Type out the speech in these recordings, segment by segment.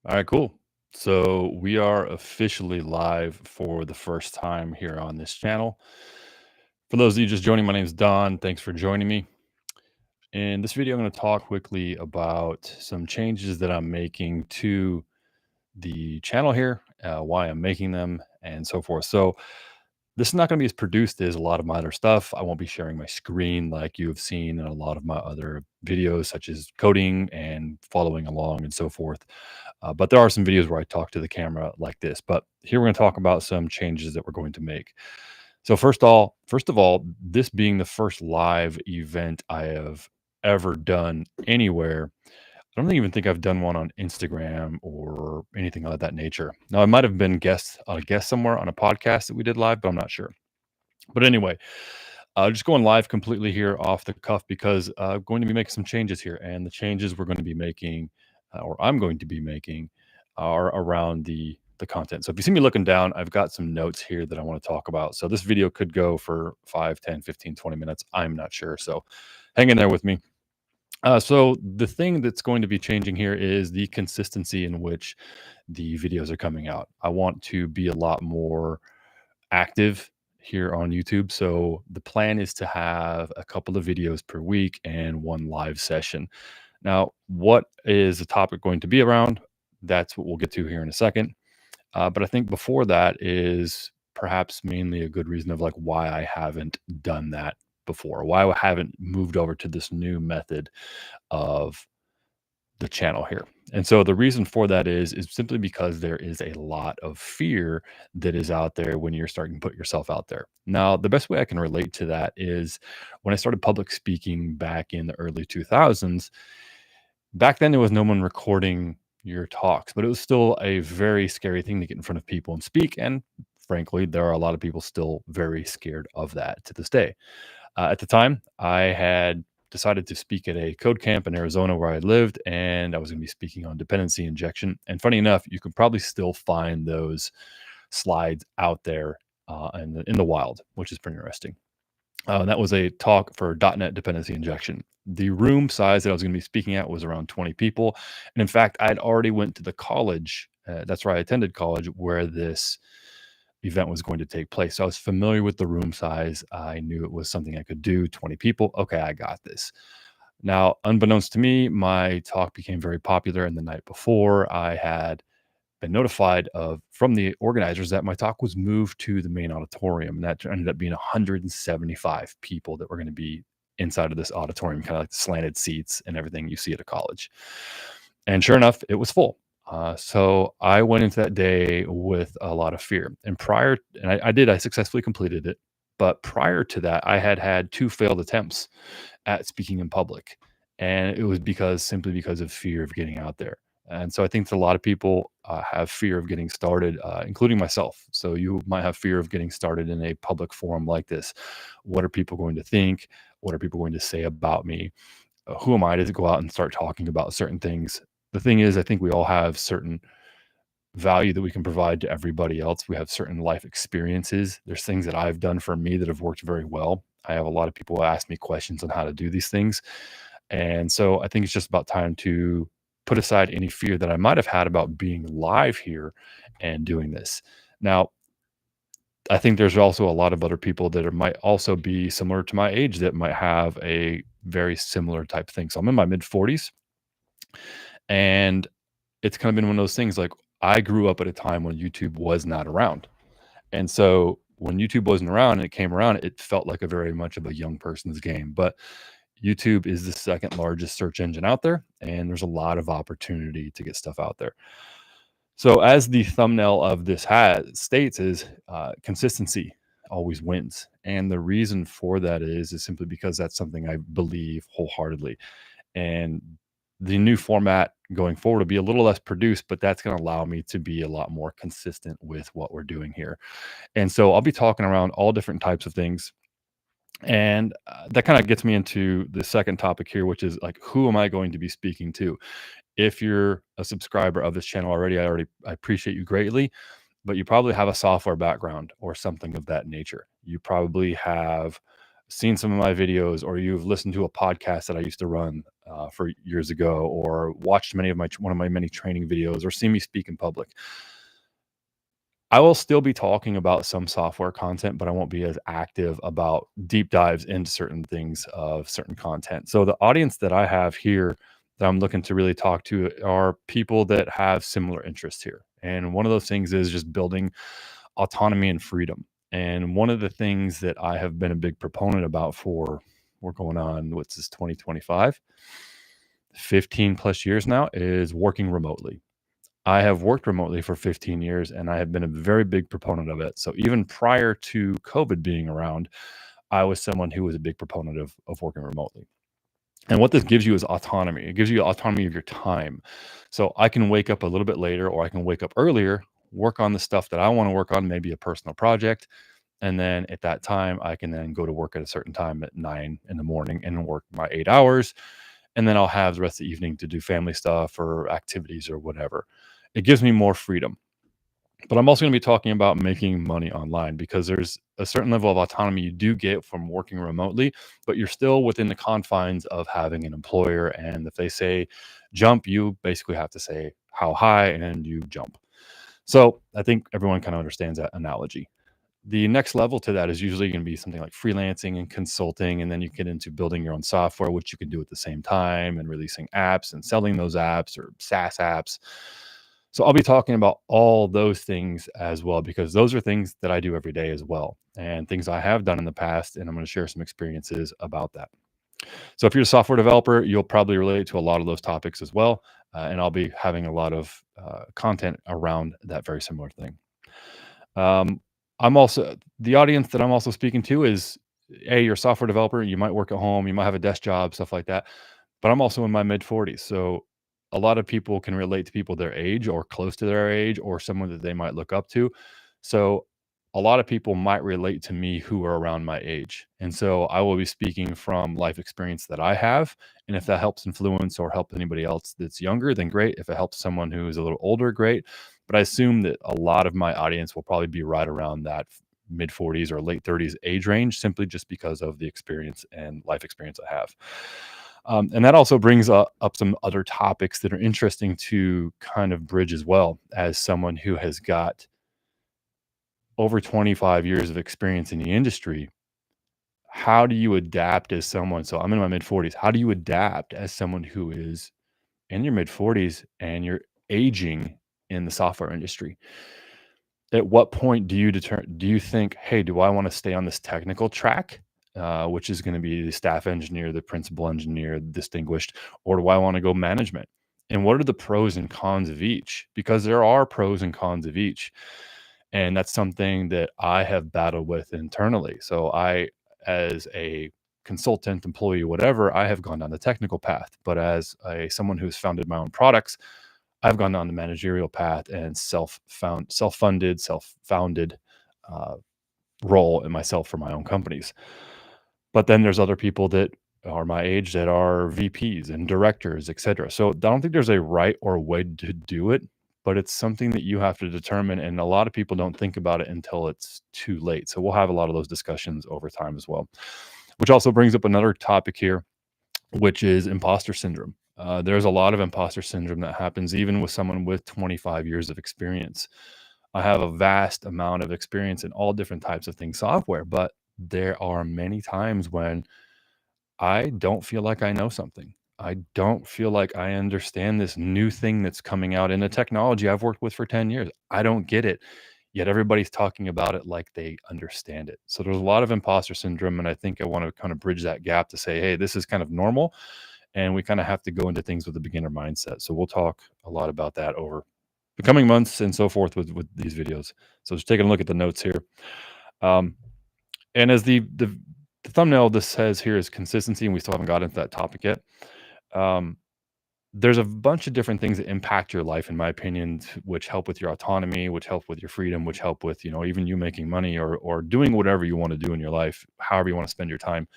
All right, cool. So we are officially live for the first time here on this channel. For those of you just joining, my name is Don. Thanks for joining me. In this video, I'm going to talk quickly about some changes that I'm making to the channel here, why I'm making them, and so forth. So this is not going to be as produced as a lot of my other stuff. I won't be sharing my screen like you have seen in a lot of my other videos, such as coding and following along and so forth. But there are some videos where I talk to the camera like this. But here we're going to talk about some changes that we're going to make. So first of all, this being the first live event I have ever done anywhere, I don't even think I've done one on Instagram or anything of that nature. Now, I might have been a guest somewhere on a podcast that we did live, but I'm not sure. But anyway, just going live completely here off the cuff because I'm going to be making some changes here, and the changes we're going to be making, or I'm going to be making, are around the content. So if you see me looking down, I've got some notes here that I want to talk about. So this video could go for 5, 10, 15, 20 minutes. I'm not sure. So hang in there with me. So the thing that's going to be changing here is the consistency in which the videos are coming out. I want to be a lot more active here on YouTube. So the plan is to have a couple of videos per week and one live session. Now, what is the topic going to be around? That's what we'll get to here in a second. But I think before that is perhaps mainly a good reason of like why I haven't done that before, why I haven't moved over to this new method of the channel here. And so the reason for that is simply because there is a lot of fear that is out there when you're starting to put yourself out there. Now, the best way I can relate to that is when I started public speaking back in the early 2000s. Back then there was no one recording your talks, but it was still a very scary thing to get in front of people and speak, and frankly, there are a lot of people still very scared of that to this day. At the time, I had decided to speak at a code camp in Arizona where I lived, and I was going to be speaking on dependency injection. And funny enough, you can probably still find those slides out there in the wild, which is pretty interesting. That was a talk for .NET dependency injection. The room size that I was going to be speaking at was around 20 people, and in fact, I had already went to the college. That's where I attended college, where this event was going to take place. So I was familiar with the room size. I knew it was something I could do. 20 people. Okay, I got this. Now, unbeknownst to me, my talk became very popular. And the night before, I had been notified of from the organizers that my talk was moved to the main auditorium. And that ended up being 175 people that were going to be inside of this auditorium, kind of like the slanted seats and everything you see at a college. And sure enough, it was full. So I went into that day with a lot of fear. I successfully completed it. But prior to that, I had had two failed attempts at speaking in public. And it was simply because of fear of getting out there. And so I think that a lot of people have fear of getting started, including myself. So you might have fear of getting started in a public forum like this. What are people going to think? What are people going to say about me? Who am I to go out and start talking about certain things? The thing is, I think we all have certain value that we can provide to everybody else. We have certain life experiences. There's things that I've done for me that have worked very well. I have a lot of people ask me questions on how to do these things. And so I think it's just about time to put aside any fear that I might have had about being live here and doing this. Now, I think there's also a lot of other people that might also be similar to my age that might have a very similar type thing. So I'm in my mid 40s, and it's kind of been one of those things like I grew up at a time when YouTube was not around. And so when YouTube wasn't around and it came around, it felt like a very much of a young person's game. But YouTube is the second largest search engine out there, and there's a lot of opportunity to get stuff out there. So, as the thumbnail of this has states, is consistency always wins, and the reason for that is simply because that's something I believe wholeheartedly. And the new format going forward will be a little less produced, but that's going to allow me to be a lot more consistent with what we're doing here. And so I'll be talking around all different types of things. And that kind of gets me into the second topic here, which is like, who am I going to be speaking to? If you're a subscriber of this channel already, I appreciate you greatly, but you probably have a software background or something of that nature. You probably have seen some of my videos, or you've listened to a podcast that I used to run for years ago, or watched many of my one of my many training videos, or seen me speak in public, I will still be talking about some software content, but I won't be as active about deep dives into certain things of certain content. So the audience that I have here that I'm looking to really talk to are people that have similar interests here. And one of those things is just building autonomy and freedom. And one of the things that I have been a big proponent about for we're going on, what's this, 2025, 15 plus years now, is working remotely. I have worked remotely for 15 years and I have been a very big proponent of it. So even prior to COVID being around, I was someone who was a big proponent of working remotely. And what this gives you is autonomy. It gives you autonomy of your time. So I can wake up a little bit later or I can wake up earlier, work on the stuff that I want to work on, maybe a personal project. And then at that time, I can then go to work at a certain time at 9 in the morning and work my 8 hours. And then I'll have the rest of the evening to do family stuff or activities or whatever. It gives me more freedom. But I'm also going to be talking about making money online because there's a certain level of autonomy you do get from working remotely, but you're still within the confines of having an employer. And if they say jump, you basically have to say how high and you jump. So I think everyone kind of understands that analogy. The next level to that is usually going to be something like freelancing and consulting. And then you get into building your own software, which you can do at the same time, and releasing apps and selling those apps or SaaS apps. So I'll be talking about all those things as well, because those are things that I do every day as well, and things I have done in the past. And I'm going to share some experiences about that. So if you're a software developer, you'll probably relate to a lot of those topics as well. And I'll be having a lot of content around that very similar thing. Um, I'm also the audience that I'm also speaking to is, hey, you're a software developer. You might work at home. You might have a desk job, stuff like that. But I'm also in my mid 40s. So a lot of people can relate to people their age or close to their age or someone that they might look up to. So a lot of people might relate to me who are around my age. And so I will be speaking from life experience that I have. And if that helps influence or help anybody else that's younger, then great. If it helps someone who is a little older, great. But I assume that a lot of my audience will probably be right around that mid 40s or late 30s age range, simply just because of the experience and life experience I have. And that also brings up some other topics that are interesting to kind of bridge as well, as someone who has got over 25 years of experience in the industry. How do you adapt as someone? So I'm in my mid 40s. How do you adapt as someone who is in your mid 40s and you're aging in the software industry? At what point do you think, hey, do I want to stay on this technical track, which is going to be the staff engineer, the principal engineer, the distinguished, or do I want to go management? And what are the pros and cons of each? Because there are pros and cons of each. And that's something that I have battled with internally. So I, as a consultant, employee, whatever, I have gone down the technical path. But as someone who's founded my own products, I've gone down the managerial path and self-founded uh, role in myself for my own companies. But then there's other people that are my age that are VPs and directors, et cetera. So I don't think there's a right or way to do it, but it's something that you have to determine. And a lot of people don't think about it until it's too late. So we'll have a lot of those discussions over time as well, which also brings up another topic here, which is imposter syndrome. There's a lot of imposter syndrome that happens even with someone with 25 years of experience. I have a vast amount of experience in all different types of things software, but there are many times when I don't feel like I know something. I don't feel like I understand this new thing that's coming out in a technology I've worked with for 10 years. I don't get it. Yet everybody's talking about it like they understand it. So there's a lot of imposter syndrome. And I think I want to kind of bridge that gap to say, hey, this is kind of normal. And we kind of have to go into things with a beginner mindset. So we'll talk a lot about that over the coming months and so forth with these videos. So just taking a look at the notes here. Um, and as the thumbnail this says here is consistency, and we still haven't got into that topic yet. Um, there's a bunch of different things that impact your life, in my opinion, which help with your autonomy, which help with your freedom, which help with, even you making money or doing whatever you want to do in your life, however you want to spend your time.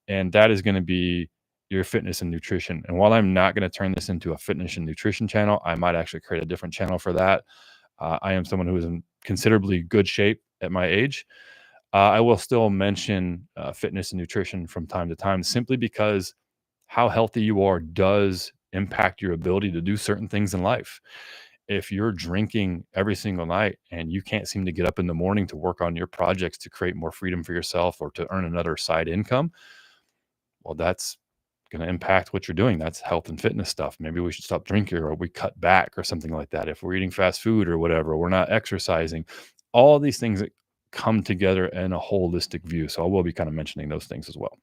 And that is going to be your fitness and nutrition. And while I'm not going to turn this into a fitness and nutrition channel, I might actually create a different channel for that. I am someone who is in considerably good shape at my age. I will still mention fitness and nutrition from time to time simply because how healthy you are does impact your ability to do certain things in life. If you're drinking every single night and you can't seem to get up in the morning to work on your projects to create more freedom for yourself or to earn another side income, well, that's going to impact what you're doing. That's health and fitness stuff. Maybe we should stop drinking or we cut back or something like that. If we're eating fast food or whatever, we're not exercising. All these things that come together in a holistic view. So I will be kind of mentioning those things as well.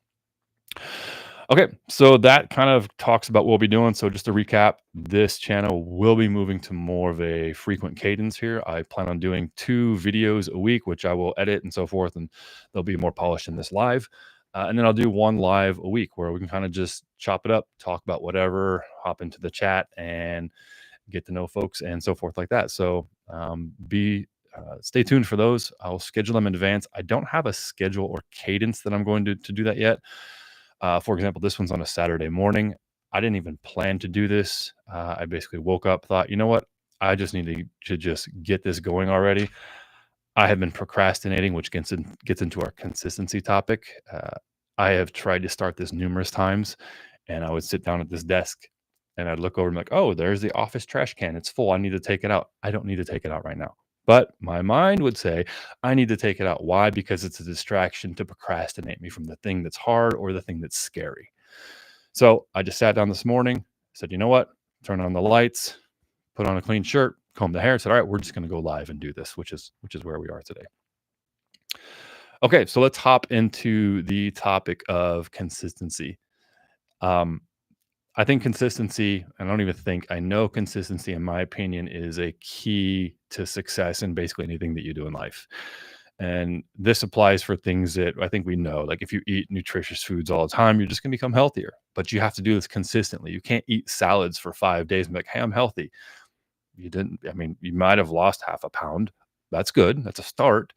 Okay, so that kind of talks about what we'll be doing. So just to recap, this channel will be moving to more of a frequent cadence here. I plan on doing 2 videos a week, which I will edit and so forth, and they'll be more polished in this live. And then I'll do 1 live a week where we can kind of just chop it up, talk about whatever, hop into the chat and get to know folks and so forth like that. So be stay tuned for those. I'll schedule them in advance. I don't have a schedule or cadence that I'm going to do that yet. For example, this one's on a Saturday morning. I didn't even plan to do this. I basically woke up, thought, you know what? I just need to just get this going already. I have been procrastinating, which gets into our consistency topic. I have tried to start this numerous times, and I would sit down at this desk and I'd look over and be like, oh, there's the office trash can. It's full. I need to take it out. I don't need to take it out right now. But my mind would say, I need to take it out. Why? Because it's a distraction to procrastinate me from the thing that's hard or the thing that's scary. So I just sat down this morning, said, you know what? Turn on the lights, put on a clean shirt, comb the hair, said, all right, we're just going to go live and do this, which is where we are today. Okay, so let's hop into the topic of consistency. Um, I think consistency, I know consistency, in my opinion, is a key to success in basically anything that you do in life. And this applies for things that I think we know. Like if you eat nutritious foods all the time, you're just going to become healthier. But you have to do this consistently. You can't eat salads for 5 days and be like, hey, I'm healthy. You didn't, I mean, you might have lost half a pound. That's good. That's a start.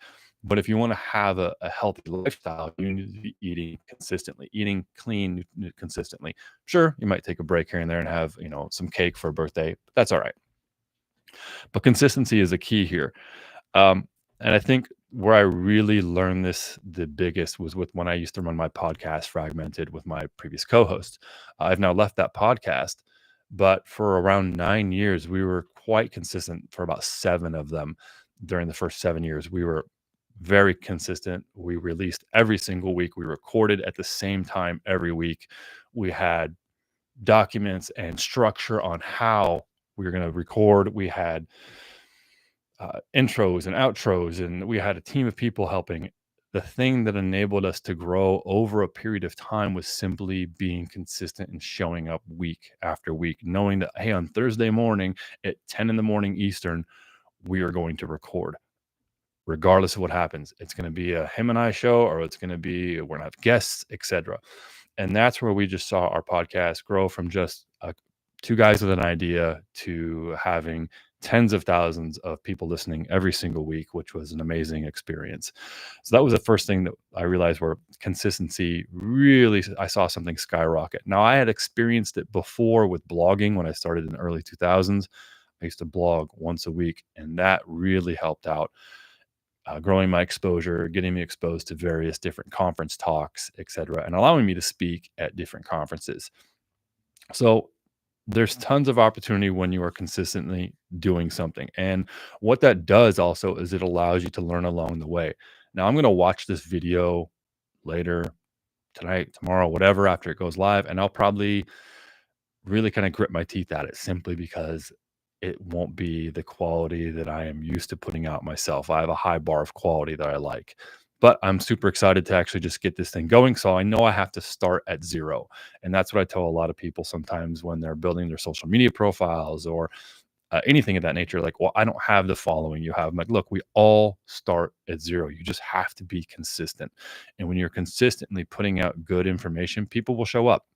But if you want to have a healthy lifestyle, you need to be eating consistently, eating clean consistently. Sure, you might take a break here and there and have, some cake for a birthday. But that's all right. But consistency is a key here. Um, and I think where I really learned this the biggest was with when I used to run my podcast Fragmented with my previous co-host. I've now left that podcast, but for around 9 years, we were quite consistent for about 7 of them. During the first 7 years, we were very consistent. We released every single week. We recorded at the same time every week. We had documents and structure on how we were going to record. We had intros and outros, and we had a team of people helping. The thing that enabled us to grow over a period of time was simply being consistent and showing up week after week, knowing that, hey, on Thursday morning at 10 in the morning Eastern, we are going to record. Regardless of what happens, it's going to be a him and I show, or it's going to be we're going to have guests, etc. And that's where we just saw our podcast grow from just 2 guys with an idea to having tens of thousands of people listening every single week, which was an amazing experience. So that was the first thing that I realized where consistency really, I saw something skyrocket. Now I had experienced it before with blogging when I started in the early 2000s. I used to blog once a week, and that really helped out. Growing my exposure, getting me exposed to various different conference talks, etc., and allowing me to speak at different conferences. So there's tons of opportunity when you are consistently doing something. And what that does also is it allows you to learn along the way. Now, I'm going to watch this video later tonight, tomorrow, whatever, after it goes live, and I'll probably really kind of grit my teeth at it simply because it won't be the quality that I am used to putting out myself. I have a high bar of quality that I like. But I'm super excited to actually just get this thing going. So I know I have to start at zero. And that's what I tell a lot of people sometimes when they're building their social media profiles or anything of that nature. Like, well, I don't have the following you have. I'm like, look, we all start at zero. You just have to be consistent. And when you're consistently putting out good information, people will show up.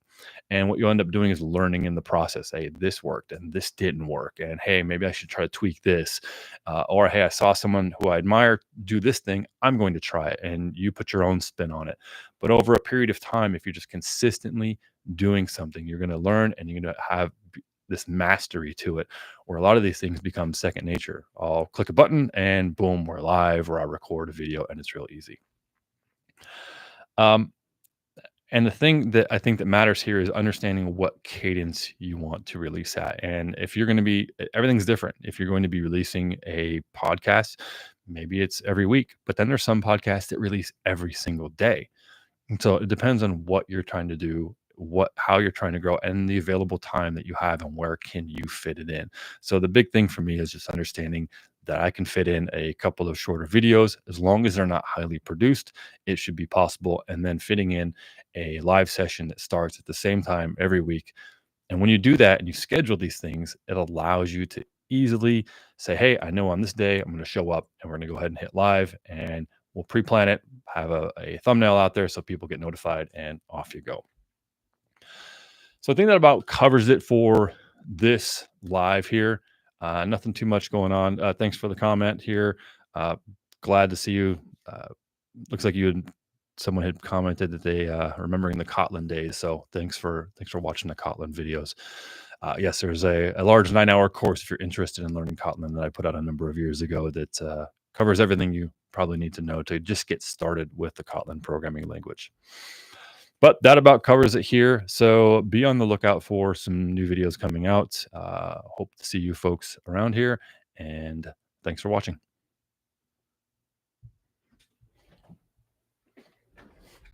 And what you end up doing is learning in the process. Hey, this worked and this didn't work. And hey, maybe I should try to tweak this. Or hey, I saw someone who I admire do this thing. I'm going to try it. And you put your own spin on it. But over a period of time, if you're just consistently doing something, you're going to learn and you're going to have this mastery to it, where a lot of these things become second nature. I'll click a button and boom, we're live, or I record a video and it's real easy. Um, and the thing that I think that matters here is understanding what cadence you want to release at. And if you're going to be, everything's different. If you're going to be releasing a podcast, maybe it's every week, but then there's some podcasts that release every single day. And so it depends on what you're trying to do, how you're trying to grow, and the available time that you have, and where can you fit it in. So the big thing for me is just understanding that I can fit in a couple of shorter videos as long as they're not highly produced. It should be possible, and then fitting in a live session that starts at the same time every week. And when you do that and you schedule these things, it allows you to easily say, hey, I know on this day I'm going to show up and we're going to go ahead and hit live, and we'll pre plan it, have a thumbnail out there so people get notified, and off you go. So I think that about covers it for this live here. Nothing too much going on. Thanks for the comment here. Uh, Glad to see you. Looks like someone had commented that they remembering the Kotlin days. So thanks for watching the Kotlin videos. Yes, there's a large 9-hour course if you're interested in learning Kotlin that I put out a number of years ago that covers everything you probably need to know to just get started with the Kotlin programming language. But that about covers it here. So be on the lookout for some new videos coming out. Hope to see you folks around here. And thanks for watching.